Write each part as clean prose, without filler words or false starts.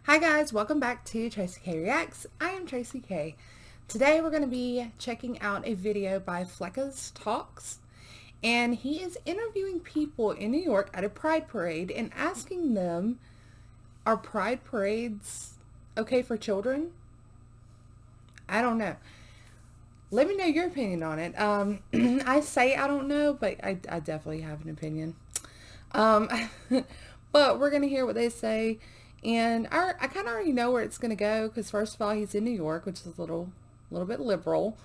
Hi guys, welcome back to Traci-K Reacts. I am Traci-K. Today we're going to be checking out a video by Fleccas Talks, and he is interviewing people in New York at a pride parade and asking them, are pride parades okay for children? I don't know. Let me know your opinion on it. I say I don't know, but I definitely have an opinion. But we're going to hear what they say. And I kind of already know where it's going to go because first of all, he's in New York, which is a little bit liberal.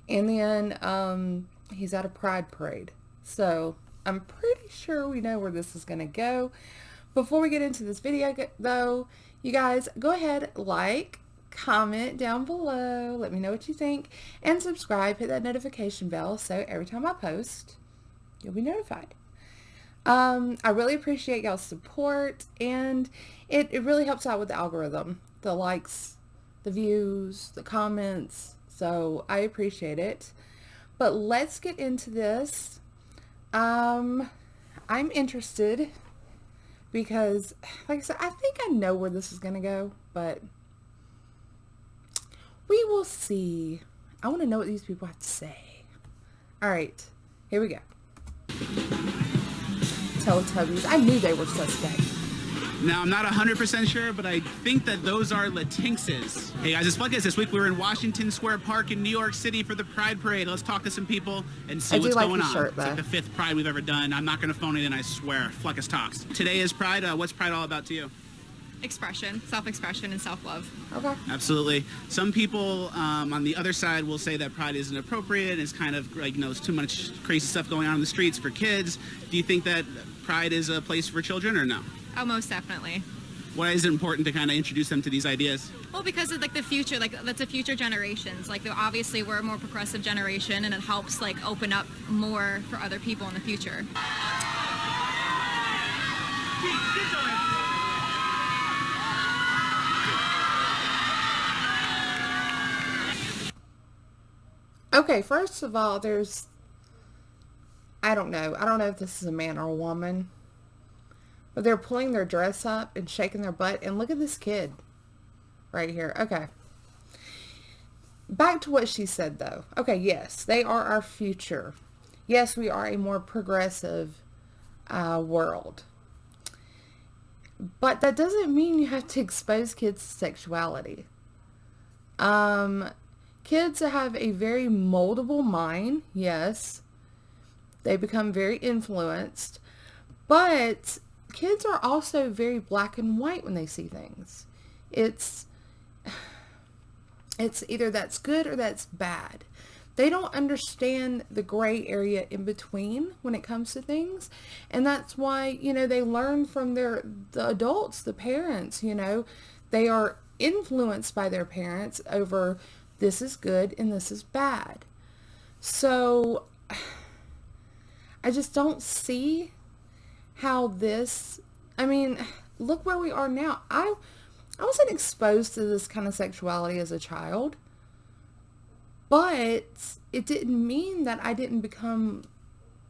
And then he's at a pride parade. So I'm pretty sure we know where this is going to go. Before we get into this video, though, you guys go ahead, like, comment down below, let me know what you think, and subscribe, hit that notification bell so every time I post, you'll be notified. I really appreciate y'all's support, and it really helps out with the algorithm, the likes, the views, the comments, so I appreciate it. But let's get into this. I'm interested because, like I said, I think I know where this is going to go, but we will see. I want to know what these people have to say. All right, here we go. Teletubbies. I knew they were suspect. Now, I'm not 100% sure, but I think that those are Latinxes. Hey guys, it's Fleccas. This week we were in Washington Square Park in New York City for the Pride Parade. Let's talk to some people and see what's going on. It's like the 5th Pride we've ever done. I'm not going to phone it in, I swear. Fleccas Talks. Today is Pride. What's Pride all about to you? Expression, self-expression, and self-love. Okay. Absolutely. Some people on the other side will say that Pride isn't appropriate. It's kind of like, there's too much crazy stuff going on in the streets for kids. Do you think that Pride is a place for children or no? Oh, most definitely. Why is it important to kind of introduce them to these ideas? Well, because it's like the future, that's the future generations. Like, obviously we're a more progressive generation, and it helps like open up more for other people in the future. Okay, first of all, I don't know if this is a man or a woman, but they're pulling their dress up and shaking their butt, and look at this kid right here. Okay. Back to what she said, though. Okay, yes, they are our future. Yes, we are a more progressive world. But that doesn't mean you have to expose kids to sexuality. Kids have a very moldable mind, yes. They become very influenced. But kids are also very black and white when they see things. It's either that's good or that's bad. They don't understand the gray area in between when it comes to things. And that's why, they learn from the adults, the parents, They are influenced by their parents over this is good and this is bad. So I just don't see how look where we are now. I wasn't exposed to this kind of sexuality as a child, but it didn't mean that I didn't become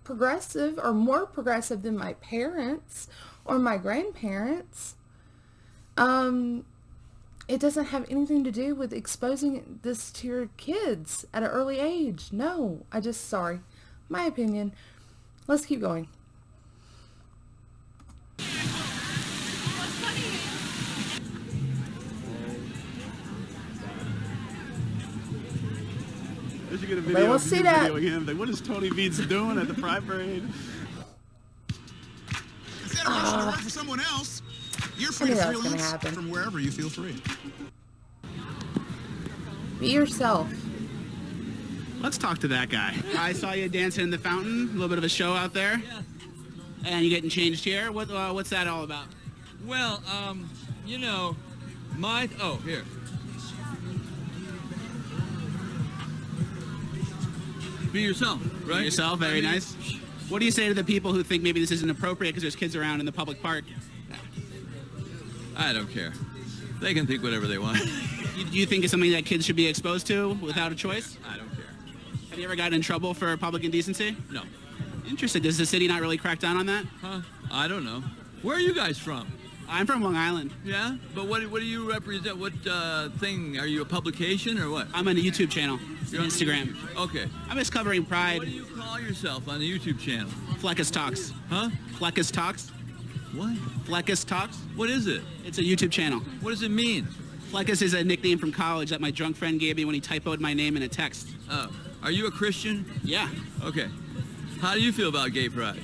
progressive or more progressive than my parents or my grandparents. It doesn't have anything to do with exposing this to your kids at an early age. No, sorry. My opinion. Let's keep going. I should get a video Let's see that. Him. Like, what is Tony Beats doing at the Pride Parade? Instead of rushing to work for someone else, you're free to freelance from wherever you feel free. Be yourself. Let's talk to that guy. I saw you dancing in the fountain, a little bit of a show out there. Yeah. And you getting changed here. What's that all about? Well, here. Be yourself, right? Be yourself, very nice. What do you say to the people who think maybe this isn't appropriate because there's kids around in the public park? I don't care. They can think whatever they want. Do you think it's something that kids should be exposed to without a choice? I don't care. Have you ever gotten in trouble for public indecency? No. Interesting. Does the city not really crack down on that? Huh? I don't know. Where are you guys from? I'm from Long Island. Yeah? But what do you represent? What thing? Are you a publication or what? I'm on a YouTube channel. You're on Instagram. Okay. I'm just covering Pride. What do you call yourself on the YouTube channel? Fleccas Talks. Huh? Fleccas Talks. What? Fleccas Talks. What is it? It's a YouTube channel. What does it mean? Fleccas is a nickname from college that my drunk friend gave me when he typoed my name in a text. Oh. Are you a Christian? Yeah. Okay. How do you feel about gay pride?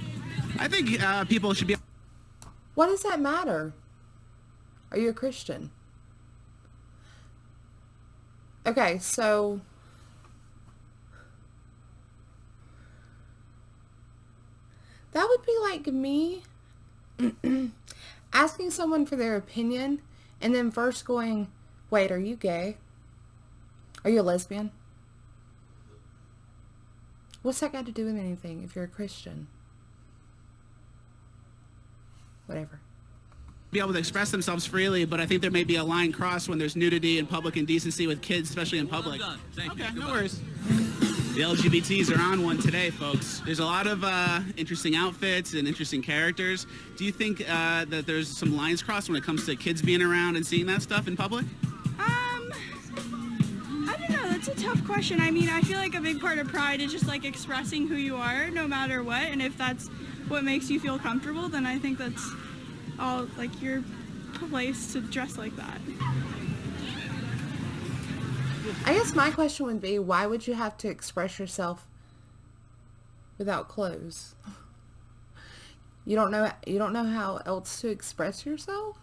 I think people should be... What does that matter? Are you a Christian? Okay, so... that would be like me asking someone for their opinion and then first going, wait, are you gay? Are you a lesbian? What's that got to do with anything if you're a Christian? Whatever. Be able to express themselves freely, but I think there may be a line crossed when there's nudity and public indecency with kids, especially in public. Well done. Thank you. Okay, no Goodbye. worries. The LGBTs are on one today, folks. There's a lot of interesting outfits and interesting characters. Do you think that there's some lines crossed when it comes to kids being around and seeing that stuff in public? I don't know. That's a tough question. I mean, I feel like a big part of Pride is just like expressing who you are, no matter what. And if that's what makes you feel comfortable, then I think that's all like your place to dress like that. I guess my question would be, why would you have to express yourself without clothes? You don't know how else to express yourself?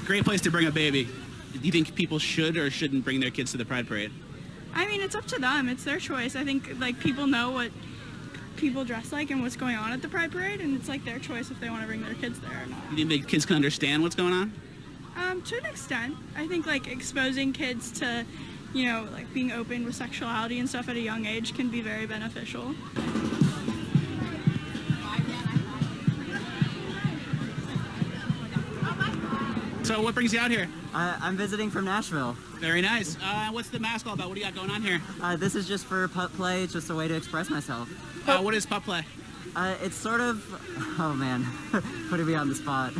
Great place to bring a baby. Do you think people should or shouldn't bring their kids to the Pride Parade? I mean, it's up to them. It's their choice. I think like people know what people dress like and what's going on at the Pride Parade, and it's like their choice if they want to bring their kids there or not. Do you think the kids can understand what's going on? To an extent. I think like exposing kids to, you know, like being open with sexuality and stuff at a young age can be very beneficial. So what brings you out here? I'm visiting from Nashville. Very nice. What's the mask all about? What do you got going on here? This is just for pup play. It's just a way to express myself. What is pup play? It's sort of, oh man, putting me on the spot.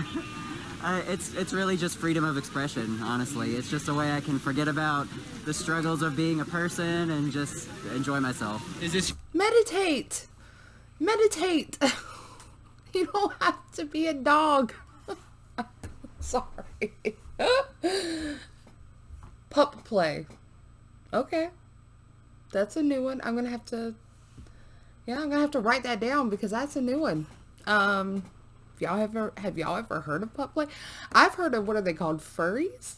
It's really just freedom of expression, honestly. It's just a way I can forget about the struggles of being a person and just enjoy myself. Is this... Meditate! Meditate! You don't have to be a dog. Sorry. Pup play. Okay. That's a new one. I'm gonna have to write that down because that's a new one. Have y'all ever heard of pup play? I've heard of, what are they called? Furries?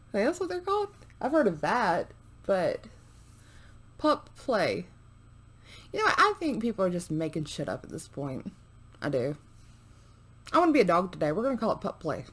I think that's what they're called. I've heard of that, but pup play. You know, I think people are just making shit up at this point. I do. I want to be a dog today. We're going to call it pup play.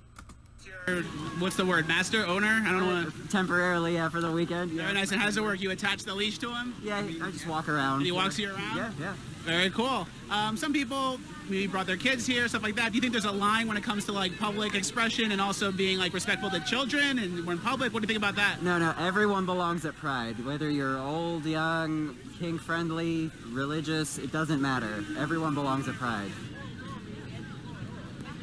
What's the word? Master? Owner? I don't know. Temporarily, yeah, for the weekend. Yeah. Very nice. And how does it work? You attach the leash to him? Yeah, I just walk around. And he walks you around? Yeah. Very cool. Some people maybe brought their kids here, stuff like that. Do you think there's a line when it comes to like public expression and also being like respectful to children and we're in public? What do you think about that? No, everyone belongs at Pride. Whether you're old, young, kink-friendly, religious, it doesn't matter. Everyone belongs at Pride.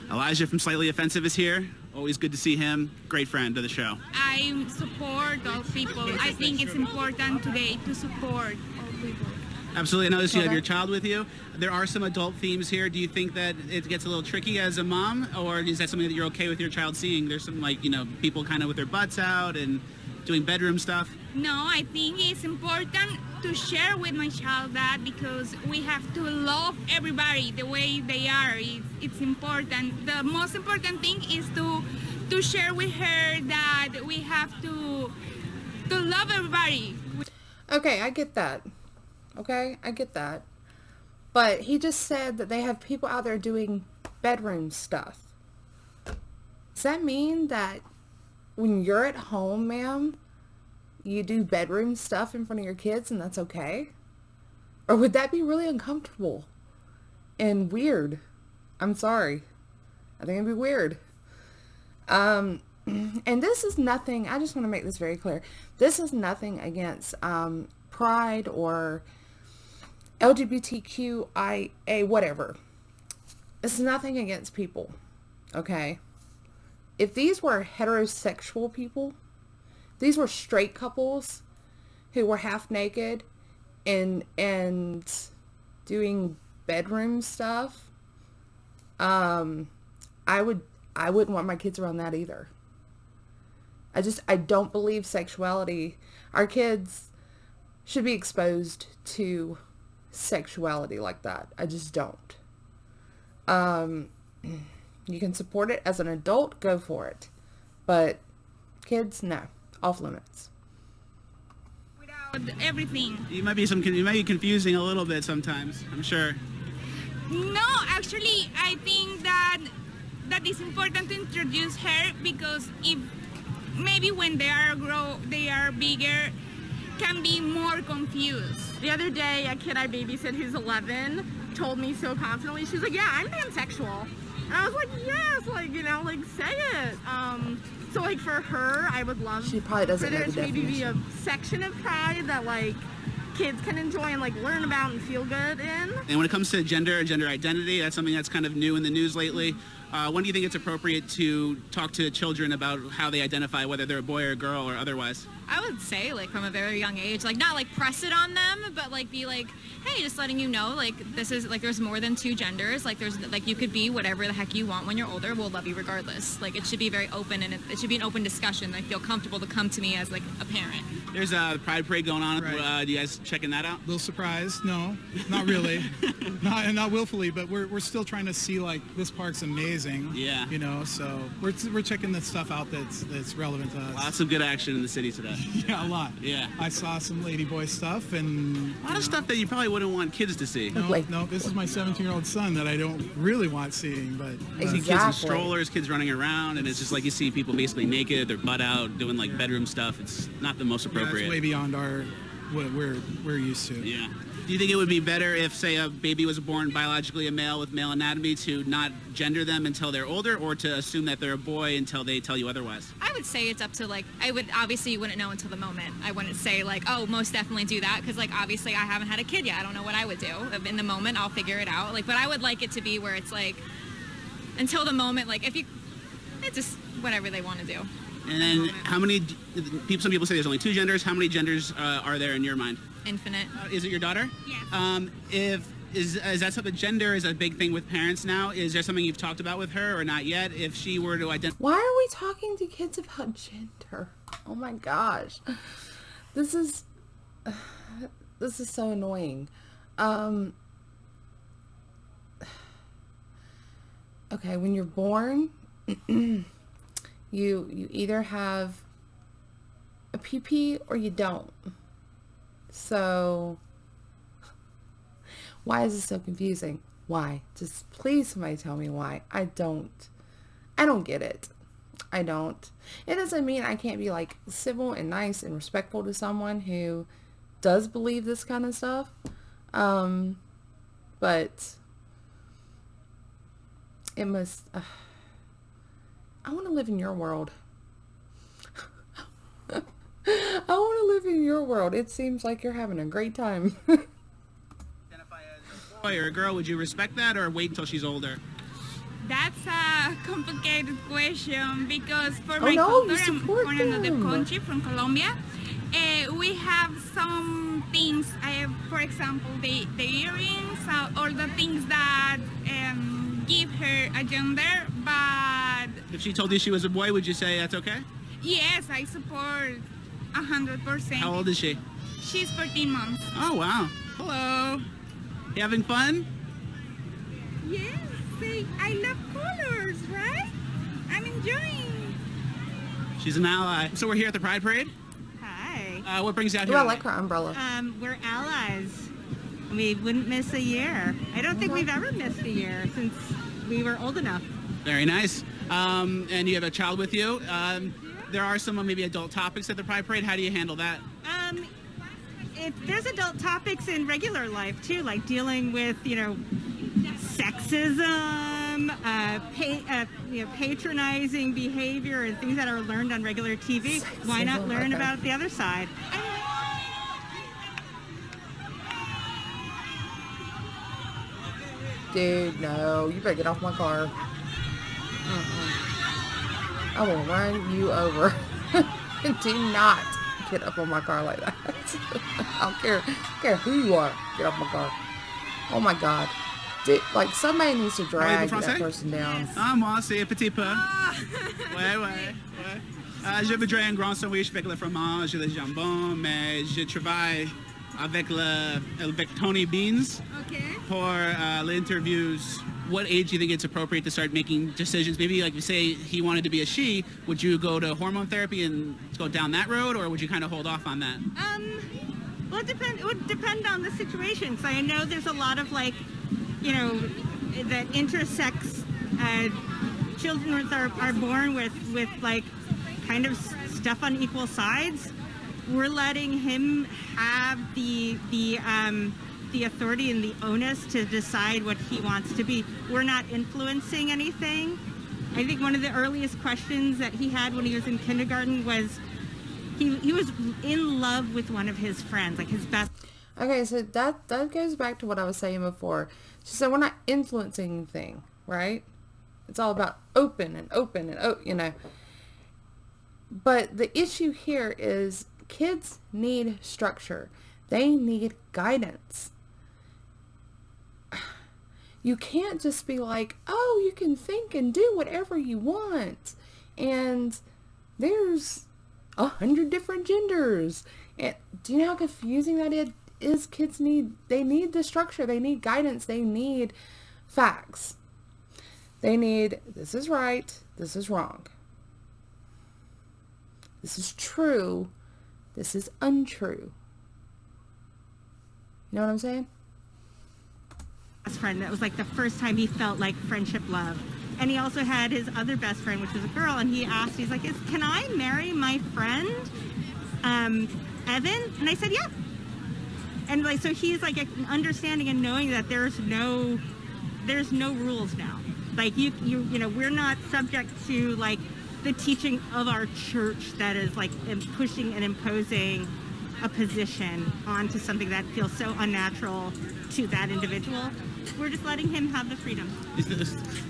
Elijah from Slightly Offensive is here. Always good to see him. Great friend of the show. I support all people. I think it's important today to support all people. Absolutely. I notice you have your child with you. There are some adult themes here. Do you think that it gets a little tricky as a mom, or is that something that you're okay with your child seeing? There's some, like, you know, people kind of with their butts out and doing bedroom stuff. No, I think it's important to share with my child that because we have to love everybody the way they are. It's important. The most important thing is to share with her that we have to love everybody. Okay, I get that. Okay, I get that. But he just said that they have people out there doing bedroom stuff. Does that mean that when you're at home, ma'am, you do bedroom stuff in front of your kids and that's okay? Or would that be really uncomfortable and weird? I'm sorry. I think it'd be weird. And this is nothing, I just want to make this very clear. This is nothing against Pride or LGBTQIA, whatever. it's nothing against people, okay? If these were heterosexual people, these were straight couples who were half naked and doing bedroom stuff, I wouldn't want my kids around that either. I don't believe sexuality. Our kids should be exposed to sexuality like that. I just don't. You can support it as an adult, go for it. But kids, no. Off limits. Without everything. You might be confusing a little bit sometimes, I'm sure. No, actually, I think that is important to introduce her, because if maybe when they are bigger, can be more confused. The other day, a kid I babysit who's 11 told me so confidently, she was like, yeah, I'm pansexual. And I was like, yes, like, you know, like, say it. So, like, for her, I would love she probably doesn't for there know the to maybe be a definition. section of Pride that, like, kids can enjoy and, like, learn about and feel good in. And when it comes to gender identity, that's something that's kind of new in the news lately. When do you think it's appropriate to talk to children about how they identify, whether they're a boy or a girl or otherwise? I would say, like, from a very young age, like, not, like, press it on them, but, like, be like, hey, just letting you know, like, this is, like, there's more than two genders. Like, there's, like, you could be whatever the heck you want when you're older. We'll love you regardless. Like, it should be very open, and it should be an open discussion. I feel comfortable to come to me as, like, a parent. There's a Pride Parade going on. Right. Do you guys checking that out? A little surprised. No, not really. not willfully, but we're still trying to see, like, this park's amazing. Yeah. You know, so we're checking the stuff out that's relevant to us. Lots of good action in the city today. Yeah, a lot. Yeah. I saw some ladyboy stuff and a lot of stuff that you probably wouldn't want kids to see. No, this is my 17-year-old son that I don't really want seeing, but you see kids in strollers, kids running around, and it's just like you see people basically naked, their butt out, doing like bedroom stuff. It's not the most appropriate. Yeah, it's way beyond what we're used to. Yeah. Do you think it would be better if, say, a baby was born biologically a male with male anatomy to not gender them until they're older, or to assume that they're a boy until they tell you otherwise? I would say it's up to, like, obviously you wouldn't know until the moment. I wouldn't say, like, oh, most definitely do that, because, like, obviously I haven't had a kid yet. I don't know what I would do. In the moment, I'll figure it out. Like, but I would like it to be where it's, like, until the moment, like, it's just whatever they want to do. And then some people say there's only two genders. How many genders are there in your mind? Infinite. Is it your daughter? Yes. Is that something, gender is a big thing with parents now? Is there something you've talked about with her or not yet? If she were to identify... Why are we talking to kids about gender? Oh my gosh. This is so annoying. Okay, when you're born, you either have a PP or you don't. So why is this so confusing? Why? Just please somebody tell me why. I don't get it. I don't. It doesn't mean I can't be, like, civil and nice and respectful to someone who does believe this kind of stuff. But it must... I want to live in your world. I want to live in your world. It seems like you're having a great time. Identify as a boy or a girl, would you respect that or wait until she's older? That's a complicated question, because for my culture, I'm from another country, from Colombia. We have some things, for example, the earrings, all the things that give her a gender, but... If she told you she was a boy, would you say that's okay? Yes, I support 100%. How old is she? She's 14 months. Oh, wow. Hello. You having fun? Yes, I love colors, right? I'm enjoying. She's an ally. So we're here at the Pride Parade? Hi. What brings you out Ooh, here? I like her umbrella. We're allies. We wouldn't miss a year. I don't think we've ever missed a year since we were old enough. Very nice. And you have a child with you. There are some maybe adult topics at the Pride Parade. How do you handle that? If there's adult topics in regular life too, like dealing with, sexism, patronizing behavior and things that are learned on regular TV, why not learn about the other side? Dude, no. You better get off my car. I will run you over. Do not get up on my car like that. I don't care who you are. Get off my car. Oh my God. Dude, like, somebody needs to drag that person down. Ah, moi, c'est un petit peu. Ouais. Je voudrais un grand sandwich avec le fromage et le jambon, mais je travaille avec Tony Beans pour les interviews. What age do you think it's appropriate to start making decisions? Maybe, like you say, he wanted to be a she. Would you go to hormone therapy and go down that road, or would you kind of hold off on that? Well, it would depend on the situation. So I know there's a lot of, like, you know, that intersex children are born with like kind of stuff on equal sides. We're letting him have the authority and the onus to decide what he wants to be. We're not influencing anything. I think one of the earliest questions that he had when he was in kindergarten was he was in love with one of his friends, like his best. Okay, so that goes back to what I was saying before. She said we're not influencing anything, right? It's all about open and you know. But the issue here is kids need structure. They need guidance. You can't just be like, oh, you can think and do whatever you want. And there's 100 different genders. And do you know how confusing that is? Kids need the structure. They need guidance. They need facts. They need, this is right, this is wrong. This is true, this is untrue. You know what I'm saying? Best friend, that was like the first time he felt like friendship love. And he also had his other best friend, which was a girl, and he asked, he's like, can I marry my friend, Evan? And I said, yeah. And like, so he's like understanding and knowing that there's no rules now. Like you know, we're not subject to like the teaching of our church that is like pushing and imposing a position onto something that feels so unnatural to that individual. We're just letting him have the freedom.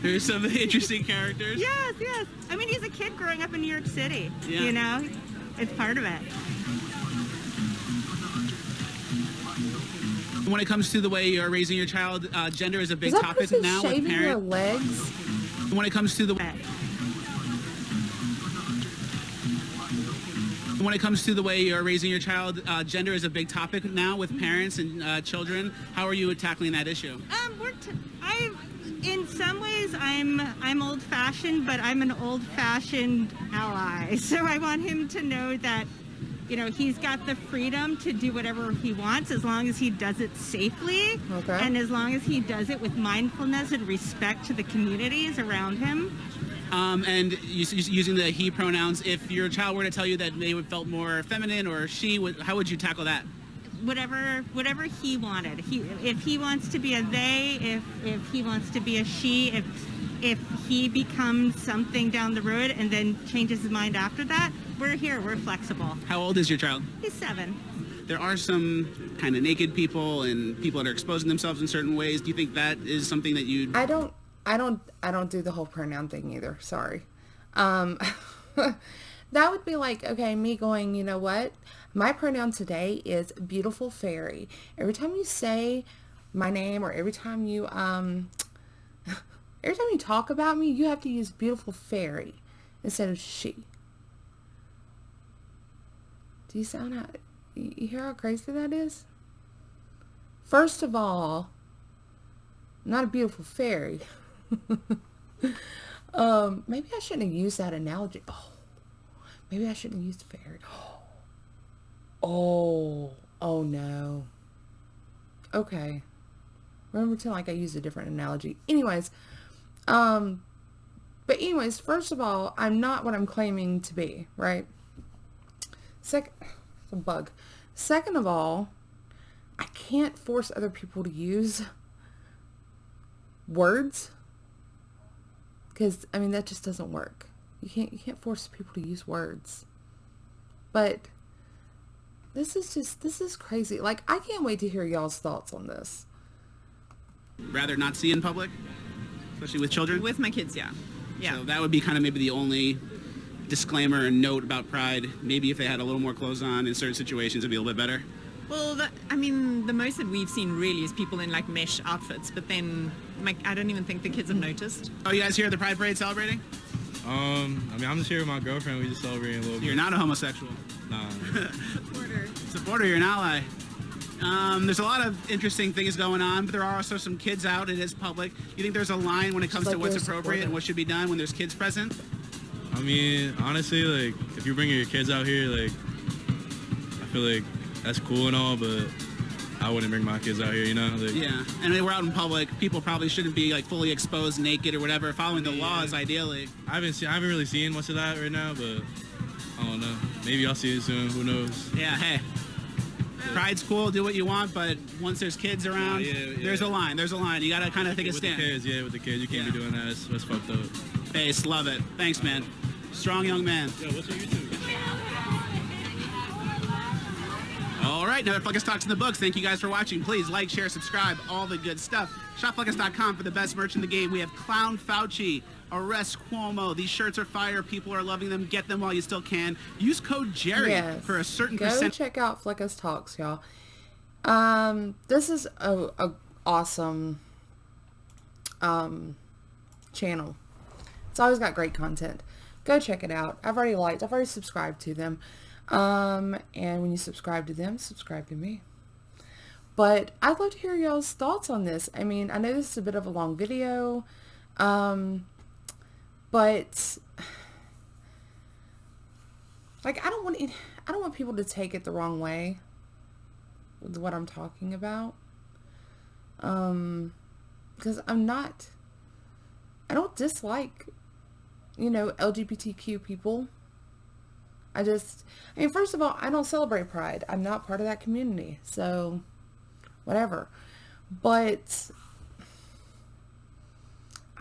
There's some interesting characters. Yes. I mean, he's a kid growing up in New York City. Yeah. You know, it's part of it. When it comes to the way you're raising your child, gender is a big topic now with parents. Your legs? When it comes to the way you're raising your child, gender is a big topic now with parents and children. How are you tackling that issue? In some ways, I'm old-fashioned, but I'm an old-fashioned ally. So I want him to know that, you know, he's got the freedom to do whatever he wants as long as he does it safely. Okay. And as long as he does it with mindfulness and respect to the communities around him. And using the he pronouns, if your child were to tell you that they would felt more feminine or she, how would you tackle that? Whatever he wanted. If he wants to be a they, if he wants to be a she, if he becomes something down the road and then changes his mind after that, we're here, we're flexible. How old is your child? He's 7. There are some kind of naked people and people that are exposing themselves in certain ways. Do you think that is something that you... I don't do the whole pronoun thing either. Sorry. That would be like, okay, me going, you know what? My pronoun today is beautiful fairy. Every time you say my name or every time you talk about me, you have to use beautiful fairy instead of she. Do you sound how, you hear how crazy that is? First of all, I'm not a beautiful fairy. Maybe I shouldn't have used that analogy. Maybe I shouldn't have used fairy. Oh no. Okay. Remember to like I used a different analogy. Anyways, first of all, I'm not what I'm claiming to be, right? It's a bug. Second of all, I can't force other people to use words. Because, I mean, that just doesn't work. You can't force people to use words. But this is crazy. Like, I can't wait to hear y'all's thoughts on this. rather not see in public, especially with children? With my kids, yeah. Yeah. So that would be kind of maybe the only disclaimer and note about Pride. Maybe if they had a little more clothes on in certain situations, it'd be a little bit better. Well, I mean, the most that we've seen really is people in like mesh outfits, but then I don't even think the kids have noticed. Oh, you guys here at the Pride Parade celebrating? I mean, I'm just here with my girlfriend. We just celebrating a little bit. You're not a homosexual? Nah. Supporter, you're an ally. There's a lot of interesting things going on, but there are also some kids out. It is public. You think there's a line when it comes to what's appropriate and what should be done when there's kids present? I mean, honestly, like, if you're bringing your kids out here, like, I feel like that's cool and all, but I wouldn't bring my kids out here, you know? Like, yeah, and we're out in public. People probably shouldn't be, like, fully exposed, naked or whatever, following the laws, ideally. I haven't really seen much of that right now, but I don't know. Maybe I'll see it soon. Who knows? Yeah, hey. Pride's cool, do what you want, but once there's kids around, there's a line. There's a line. You gotta kind of take a stand. With the kids, you can't be doing that. That's fucked up. Base, love it. Thanks, man. Strong young man. Yeah, what's your YouTube? All right, another Fleccas Talks in the books. Thank you guys for watching. Please like, share, subscribe, all the good stuff. ShopFleccas.com for the best merch in the game. We have Clown Fauci, Arrest Cuomo. These shirts are fire. People are loving them. Get them while you still can. Use code Jerry for a certain percent. Go check out Fleccas Talks, y'all. This is a awesome channel. It's always got great content. Go check it out. I've already subscribed to them. And when you subscribe to them, subscribe to me. But I'd love to hear y'all's thoughts on this. I mean, I know this is a bit of a long video, but like I don't want people to take it the wrong way with what I'm talking about. Because I don't dislike, LGBTQ people. I mean, first of all, I don't celebrate Pride. I'm not part of that community. So, whatever. But,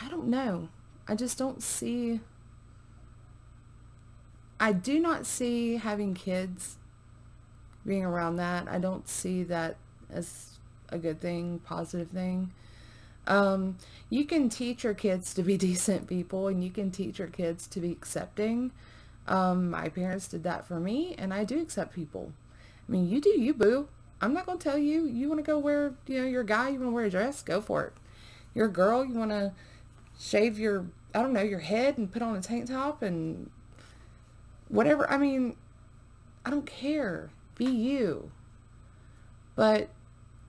I don't know. I just don't see... I do not see having kids being around that. I don't see that as a good thing, positive thing. You can teach your kids to be decent people, and you can teach your kids to be accepting. My parents did that for me, and I do accept people. I mean, you do you, boo. I'm not going to tell you. You want to go wear, you're a guy, you want to wear a dress, go for it. You're a girl, you want to shave your head and put on a tank top and whatever. I mean, I don't care. Be you. But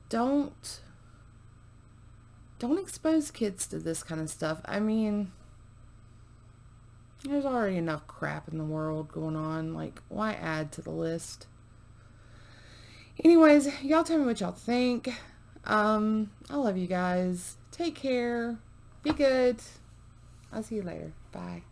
don't expose kids to this kind of stuff. I mean, there's already enough crap in the world going on. Like, why add to the list? Anyways, y'all tell me what y'all think. I love you guys. Take care. Be good. I'll see you later. Bye.